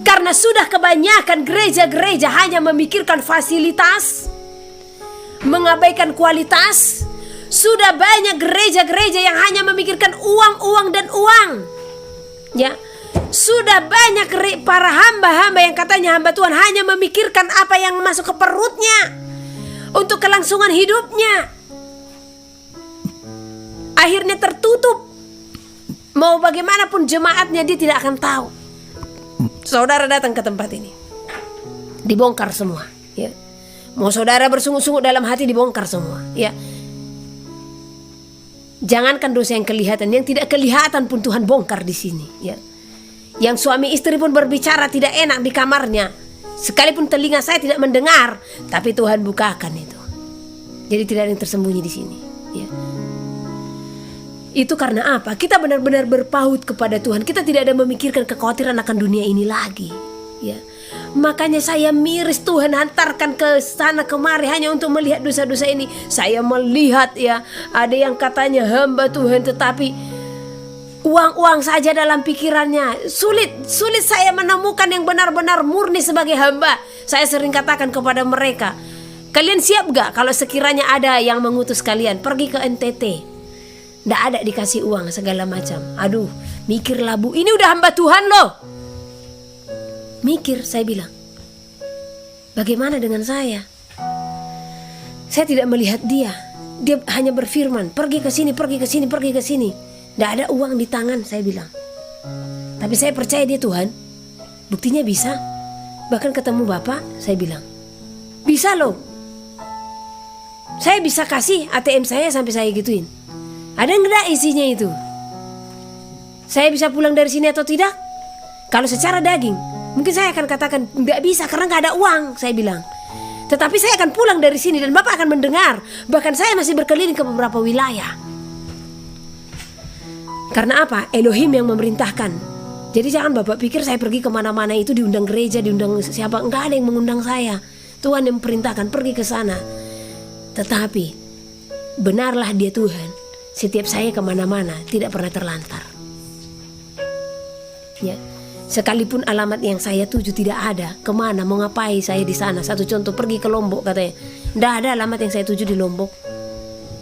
Karena sudah kebanyakan gereja-gereja hanya memikirkan fasilitas, mengabaikan kualitas. Sudah banyak gereja-gereja yang hanya memikirkan uang, uang, dan uang. Ya. Sudah banyak para hamba-hamba yang katanya hamba Tuhan hanya memikirkan apa yang masuk ke perutnya untuk kelangsungan hidupnya. Akhirnya tertutup. Mau bagaimanapun jemaatnya dia tidak akan tahu. Saudara datang ke tempat ini, dibongkar semua. Ya. Mau saudara bersungut-sungut dalam hati, dibongkar semua. Ya. Jangankan dosa yang kelihatan, yang tidak kelihatan pun Tuhan bongkar di sini. Ya. Yang suami istri pun berbicara tidak enak di kamarnya, sekalipun telinga saya tidak mendengar, tapi Tuhan bukakan itu. Jadi tidak ada yang tersembunyi di sini. Ya. Itu karena apa? Kita benar-benar berpaut kepada Tuhan. Kita tidak ada memikirkan kekhawatiran akan dunia ini lagi. Ya. Makanya saya miris, Tuhan hantarkan ke sana kemari hanya untuk melihat dosa-dosa ini. Saya melihat, ya, ada yang katanya hamba Tuhan tetapi uang-uang saja dalam pikirannya. Sulit saya menemukan yang benar-benar murni sebagai hamba. Saya sering katakan kepada mereka, kalian siap gak kalau sekiranya ada yang mengutus kalian pergi ke NTT? Nggak ada dikasih uang segala macam. Aduh, mikirlah Bu, ini udah hamba Tuhan loh. Mikir, saya bilang, bagaimana dengan saya? Saya tidak melihat dia. Dia hanya berfirman, pergi ke sini, pergi ke sini, pergi ke sini. Nggak ada uang di tangan, saya bilang. Tapi saya percaya dia Tuhan. Buktinya bisa. Bahkan ketemu Bapak, saya bilang, bisa loh. Saya bisa kasih ATM saya sampai saya gituin. Ada enggak isinya itu? Saya bisa pulang dari sini atau tidak? Kalau secara daging, mungkin saya akan katakan enggak bisa karena enggak ada uang, saya bilang. Tetapi saya akan pulang dari sini dan Bapak akan mendengar. Bahkan saya masih berkeliling ke beberapa wilayah. Karena apa? Elohim yang memerintahkan. Jadi jangan Bapak pikir saya pergi kemana-mana itu diundang gereja, diundang siapa. Enggak ada yang mengundang saya. Tuhan yang memerintahkan pergi ke sana. Tetapi benarlah dia Tuhan. Setiap saya kemana-mana tidak pernah terlantar. Ya, sekalipun alamat yang saya tuju tidak ada, kemana mau ngapain saya di sana? Satu contoh, pergi ke Lombok katanya, tidak ada alamat yang saya tuju di Lombok.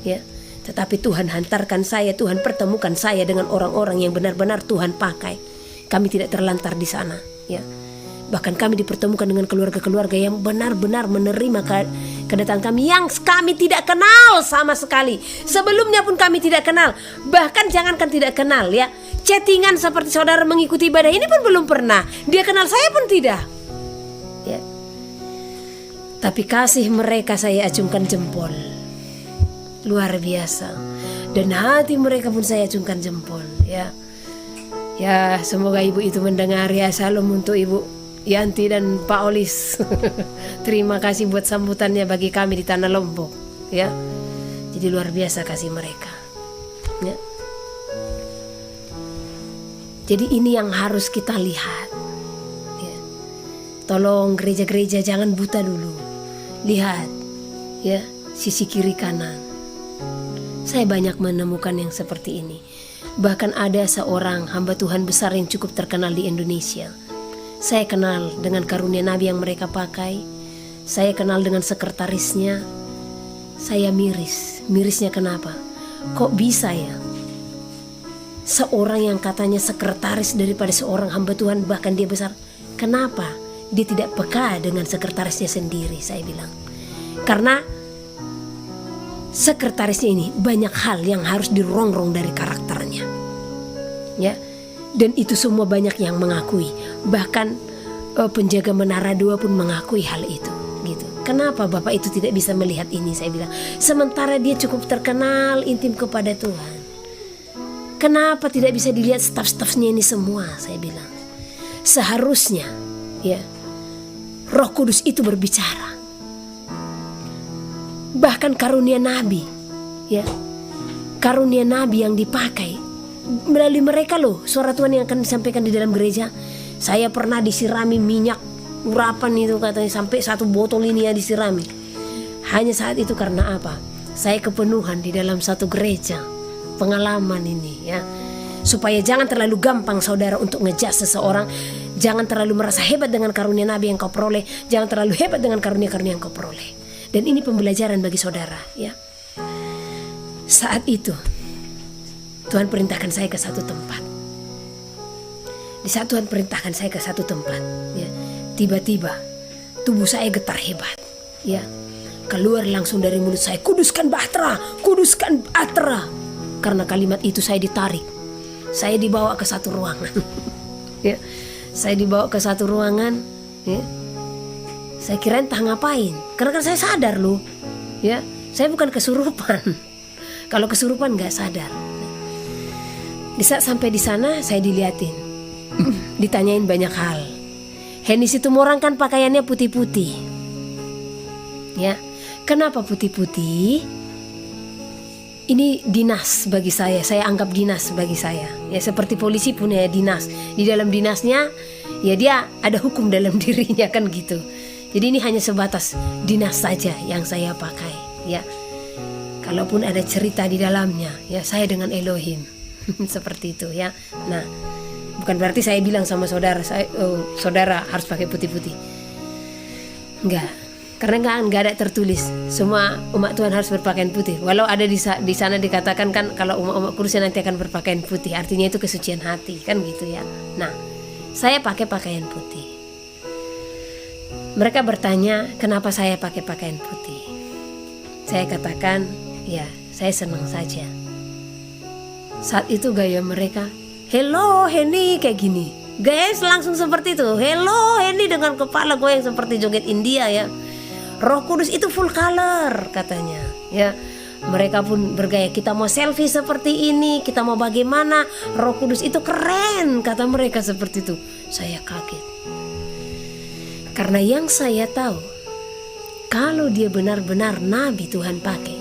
Ya, tetapi Tuhan hantarkan saya, Tuhan pertemukan saya dengan orang-orang yang benar-benar Tuhan pakai. Kami tidak terlantar di sana. Ya, bahkan kami dipertemukan dengan keluarga-keluarga yang benar-benar menerima kedatangan kami yang kami tidak kenal sama sekali. Sebelumnya pun kami tidak kenal. Bahkan jangankan tidak kenal, ya, chattingan seperti saudara mengikuti ibadah ini pun belum pernah. Dia kenal saya pun tidak, ya. Tapi kasih mereka saya acungkan jempol. Luar biasa. Dan hati mereka pun saya acungkan jempol, ya. Ya, semoga ibu itu mendengar, ya. Salam untuk ibu Yanti dan Pak Olis. Terima kasih buat sambutannya bagi kami di Tanah Lombok, ya. Jadi luar biasa kasih mereka, ya. Jadi ini yang harus kita lihat, ya. Tolong gereja-gereja jangan buta dulu. Lihat, ya, sisi kiri kanan. Saya banyak menemukan yang seperti ini. Bahkan ada seorang hamba Tuhan besar yang cukup terkenal di Indonesia. Saya kenal dengan karunia Nabi yang mereka pakai. Saya kenal dengan sekretarisnya. Saya miris. Mirisnya kenapa? Kok bisa ya? Seorang yang katanya sekretaris daripada seorang hamba Tuhan, bahkan dia besar, kenapa dia tidak peka dengan sekretarisnya sendiri? Saya bilang, karena sekretarisnya ini banyak hal yang harus dirongrong dari karakternya, ya. Dan itu semua banyak yang mengakui, bahkan penjaga menara 2 pun mengakui hal itu, gitu. Kenapa Bapak itu tidak bisa melihat ini? Saya bilang, sementara dia cukup terkenal intim kepada Tuhan, kenapa tidak bisa dilihat staf-stafnya ini semua? Saya bilang, seharusnya, ya, Roh Kudus itu berbicara. Bahkan karunia nabi, ya, karunia nabi yang dipakai melalui mereka loh, suara Tuhan yang akan disampaikan di dalam gereja. Saya pernah disirami minyak urapan itu, katanya sampai 1 botol ini ya disirami. Hanya saat itu karena apa? Saya kepenuhan di dalam satu gereja, pengalaman ini, ya. Supaya jangan terlalu gampang saudara untuk ngejudge seseorang. Jangan terlalu merasa hebat dengan karunia nabi yang kau peroleh. Jangan terlalu hebat dengan karunia-karunia yang kau peroleh. Dan ini pembelajaran bagi saudara, ya. Saat itu Tuhan perintahkan saya ke satu tempat. Di saat Tuhan perintahkan saya ke satu tempat, ya, tiba-tiba tubuh saya getar hebat, ya. Keluar langsung dari mulut saya, kuduskan Bahtera, kuduskan Bahtera. Karena kalimat itu saya ditarik. Saya dibawa ke satu ruangan. Ya. Saya dibawa ke satu ruangan, ya. Saya kira entah ngapain, karena kan saya sadar loh, ya. Saya bukan kesurupan. Kalau kesurupan nggak sadar. Di saat sampai di sana saya diliatin, ditanyain banyak hal. Henny Situmorang kan pakaiannya putih-putih, ya. Kenapa putih-putih? Ini dinas bagi saya anggap dinas bagi saya. Ya, seperti polisi punya dinas. Di dalam dinasnya, ya dia ada hukum dalam dirinya kan gitu. Jadi ini hanya sebatas dinas saja yang saya pakai, ya. Kalaupun ada cerita di dalamnya, ya saya dengan Elohim. Seperti itu, ya. Nah, bukan berarti saya bilang sama saudara, saudara harus pakai putih-putih. Enggak. Karena nggak ada tertulis semua umat Tuhan harus berpakaian putih. Walau ada di sana dikatakan kan kalau umat kudus nanti akan berpakaian putih, artinya itu kesucian hati kan gitu ya. Nah, saya pakai pakaian putih. Mereka bertanya kenapa saya pakai pakaian putih. Saya katakan ya saya senang saja. Saat itu gaya mereka, hello Henny, kayak gini. Gaya langsung seperti itu, hello Henny dengan kepala goyang seperti joget India ya. Roh Kudus itu full color katanya, ya. Mereka pun bergaya, kita mau selfie seperti ini, kita mau bagaimana, Roh Kudus itu keren, kata mereka seperti itu. Saya kaget. Karena yang saya tahu, kalau dia benar-benar nabi Tuhan pakai,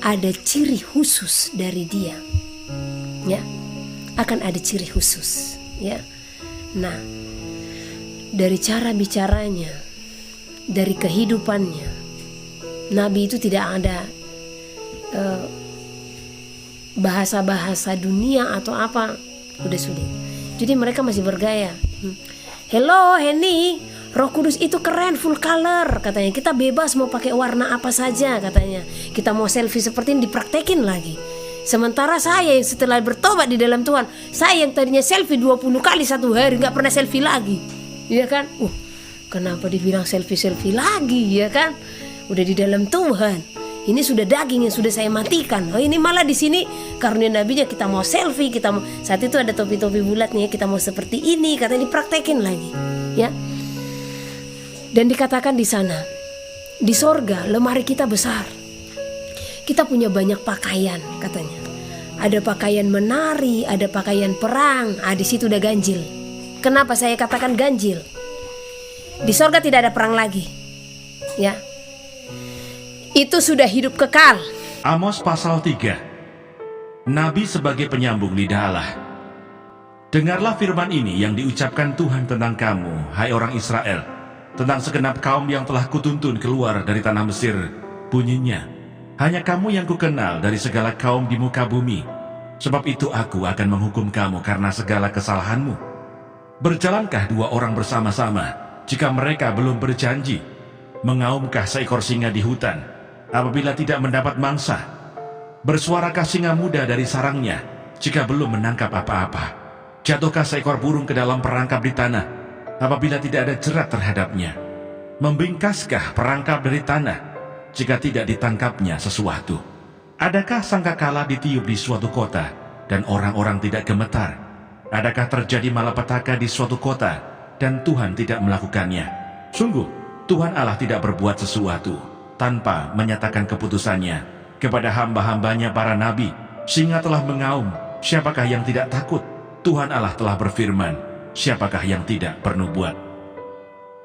ada ciri khusus dari dia, ya. Akan ada ciri khusus, ya. Nah, dari cara bicaranya, dari kehidupannya, nabi itu tidak ada bahasa-bahasa dunia atau apa, udah sulit. Jadi mereka masih bergaya, hello Henny, Roh Kudus itu keren, full color katanya. Kita bebas mau pakai warna apa saja katanya. Kita mau selfie seperti ini dipraktekin lagi. Sementara saya yang setelah bertobat di dalam Tuhan, saya yang tadinya selfie 20 kali satu hari gak pernah selfie lagi, iya kan? Kenapa dibilang selfie-selfie lagi, ya kan? Udah di dalam Tuhan. Ini sudah daging yang sudah saya matikan. Ini malah di sini karunia nabinya kita mau selfie, kita mau, saat itu ada topi-topi bulatnya, kita mau seperti ini, katanya dipraktekin lagi, ya. Dan dikatakan di sana, di sorga lemari kita besar. Kita punya banyak pakaian katanya. Ada pakaian menari, ada pakaian perang. Di situ udah ganjil. Kenapa saya katakan ganjil? Di sorga tidak ada perang lagi, ya. Itu sudah hidup kekal. Amos pasal 3. Nabi sebagai penyambung lidah Allah. Dengarlah firman ini yang diucapkan Tuhan tentang kamu, hai orang Israel, tentang segenap kaum yang telah kutuntun keluar dari tanah Mesir. Bunyinya, hanya kamu yang kukenal dari segala kaum di muka bumi. Sebab itu aku akan menghukum kamu karena segala kesalahanmu. Berjalankah 2 orang bersama-sama jika mereka belum berjanji? Mengaumkah seekor singa di hutan apabila tidak mendapat mangsa? Bersuarakah singa muda dari sarangnya jika belum menangkap apa-apa? Jatuhkah seekor burung ke dalam perangkap di tanah apabila tidak ada jerat terhadapnya? Membingkaskah perangkap dari tanah jika tidak ditangkapnya sesuatu? Adakah sangkakala ditiup di suatu kota dan orang-orang tidak gemetar? Adakah terjadi malapetaka di suatu kota dan Tuhan tidak melakukannya? Sungguh, Tuhan Allah tidak berbuat sesuatu tanpa menyatakan keputusannya kepada hamba-hambanya para nabi, sehingga telah mengaum, siapakah yang tidak takut? Tuhan Allah telah berfirman, siapakah yang tidak bernubuat?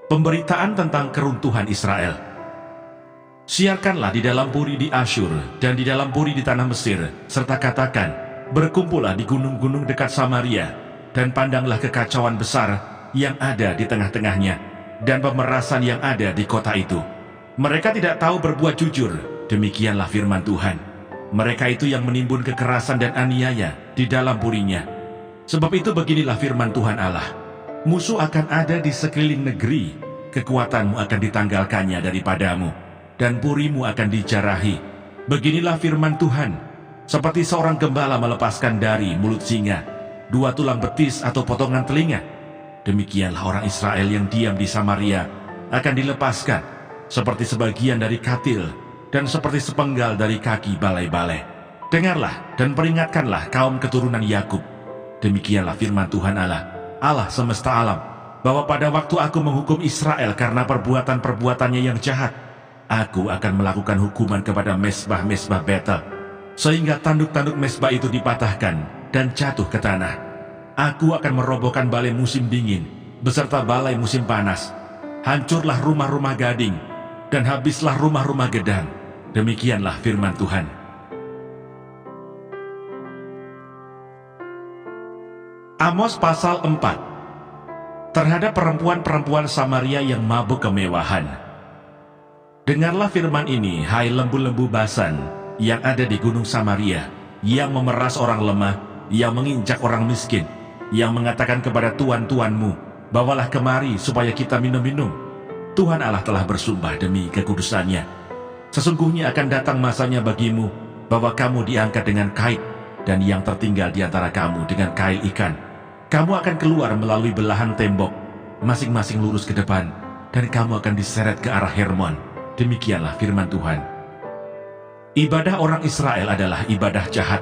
Pemberitaan tentang keruntuhan Israel. Siarkanlah di dalam puri di Asyur dan di dalam puri di tanah Mesir, serta katakan, berkumpullah di gunung-gunung dekat Samaria, dan pandanglah kekacauan besar yang ada di tengah-tengahnya, dan pemerasan yang ada di kota itu. Mereka tidak tahu berbuat jujur, demikianlah firman Tuhan. Mereka itu yang menimbun kekerasan dan aniaya di dalam purinya. Sebab itu beginilah firman Tuhan Allah, musuh akan ada di sekeliling negeri, kekuatanmu akan ditanggalkannya daripadamu, dan purimu akan dijarahi. Beginilah firman Tuhan, seperti seorang gembala melepaskan dari mulut singa 2 tulang betis atau potongan telinga, demikianlah orang Israel yang diam di Samaria akan dilepaskan, seperti sebagian dari katil dan seperti sepenggal dari kaki balai-balai. Dengarlah dan peringatkanlah kaum keturunan Yakub, demikianlah firman Tuhan Allah, Allah semesta alam, bahwa pada waktu aku menghukum Israel karena perbuatan-perbuatannya yang jahat, aku akan melakukan hukuman kepada mesbah-mesbah Betel, sehingga tanduk-tanduk mesbah itu dipatahkan dan jatuh ke tanah. Aku akan merobohkan balai musim dingin beserta balai musim panas. Hancurlah rumah-rumah gading dan habislah rumah-rumah gedang. Demikianlah firman Tuhan. Amos pasal 4. Terhadap perempuan-perempuan Samaria yang mabuk kemewahan. Dengarlah firman ini, hai lembu-lembu Basan yang ada di gunung Samaria, yang memeras orang lemah, yang menginjak orang miskin, yang mengatakan kepada tuan-tuanmu, bawalah kemari supaya kita minum-minum. Tuhan Allah telah bersumpah demi kekudusannya, sesungguhnya akan datang masanya bagimu, bahwa kamu diangkat dengan kait, dan yang tertinggal di antara kamu dengan kail ikan. Kamu akan keluar melalui belahan tembok, masing-masing lurus ke depan, dan kamu akan diseret ke arah Hermon. Demikianlah firman Tuhan. Ibadah orang Israel adalah ibadah jahat.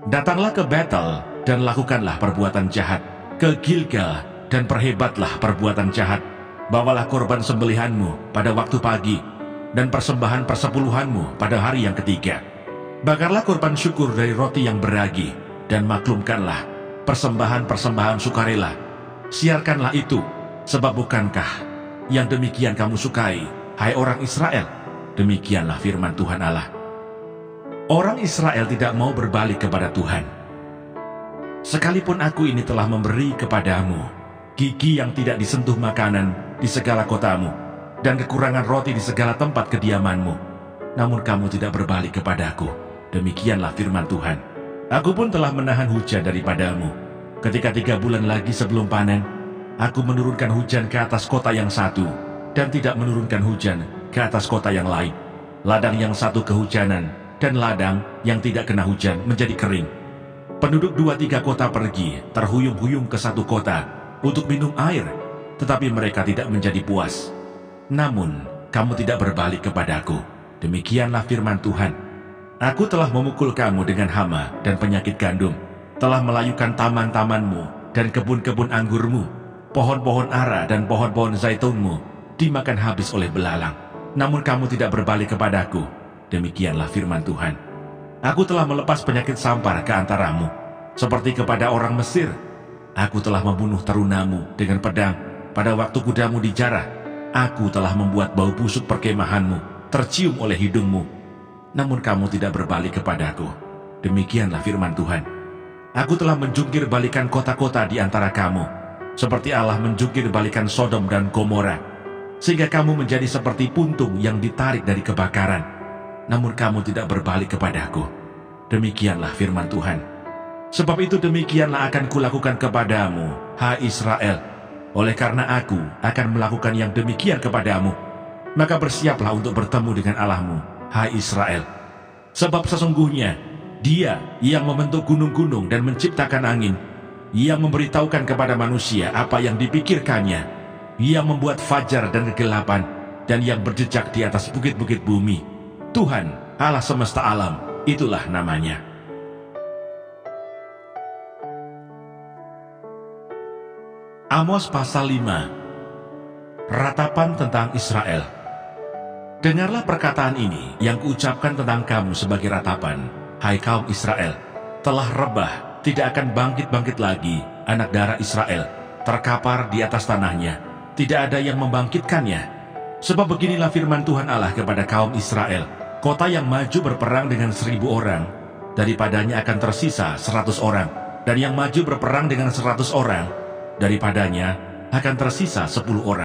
Datanglah ke Betel dan lakukanlah perbuatan jahat, ke Gilgal dan perhebatlah perbuatan jahat. Bawalah korban sembelihanmu pada waktu pagi, dan persembahan persepuluhanmu pada hari yang ketiga. Bakarlah korban syukur dari roti yang beragi, dan maklumkanlah persembahan-persembahan sukarela. Siarkanlah itu, sebab bukankah yang demikian kamu sukai, hai orang Israel? Demikianlah firman Tuhan Allah. Orang Israel tidak mau berbalik kepada Tuhan. Sekalipun aku ini telah memberi kepadamu gigi yang tidak disentuh makanan di segala kotamu, dan kekurangan roti di segala tempat kediamanmu, namun kamu tidak berbalik kepadaku. Demikianlah firman Tuhan. Aku pun telah menahan hujan daripadamu. Ketika 3 bulan lagi sebelum panen, aku menurunkan hujan ke atas kota yang satu, dan tidak menurunkan hujan ke atas kota yang lain. Ladang yang satu kehujanan, dan ladang yang tidak kena hujan menjadi kering. Penduduk 2-3 kota pergi terhuyung-huyung ke satu kota untuk minum air, tetapi mereka tidak menjadi puas. Namun kamu tidak berbalik kepadaku. Demikianlah firman Tuhan. Aku telah memukul kamu dengan hama dan penyakit gandum, telah melayukan taman-tamanmu dan kebun-kebun anggurmu, pohon-pohon ara dan pohon-pohon zaitunmu dimakan habis oleh belalang. Namun kamu tidak berbalik kepadaku. Demikianlah firman Tuhan. Aku telah melepas penyakit sampar ke antaramu, seperti kepada orang Mesir. Aku telah membunuh terunamu dengan pedang pada waktu kudamu dijarah. Aku telah membuat bau busuk perkemahanmu tercium oleh hidungmu. Namun kamu tidak berbalik kepadaku. Demikianlah firman Tuhan. Aku telah menjungkir balikan kota-kota di antara kamu, seperti Allah menjungkir balikan Sodom dan Gomora, sehingga kamu menjadi seperti puntung yang ditarik dari kebakaran. Namun kamu tidak berbalik kepadaku. Demikianlah firman Tuhan. Sebab itu demikianlah akan kulakukan kepadamu, hai Israel. Oleh karena aku akan melakukan yang demikian kepadamu, maka bersiaplah untuk bertemu dengan Allahmu, hai Israel. Sebab sesungguhnya Dia yang membentuk gunung-gunung dan menciptakan angin, yang memberitahukan kepada manusia apa yang dipikirkannya, yang membuat fajar dan kegelapan, dan yang berjejak di atas bukit-bukit bumi. Tuhan, Allah semesta alam, itulah namanya. Amos pasal 5. Ratapan tentang Israel. Dengarlah perkataan ini yang kuucapkan tentang kamu sebagai ratapan, hai kaum Israel. Telah rebah, tidak akan bangkit-bangkit lagi anak darah Israel, terkapar di atas tanahnya, tidak ada yang membangkitkannya. Sebab beginilah firman Tuhan Allah kepada kaum Israel, kota yang maju berperang dengan 1000 orang, daripadanya akan tersisa 100 orang, dan yang maju berperang dengan 100 orang, daripadanya akan tersisa 10 orang.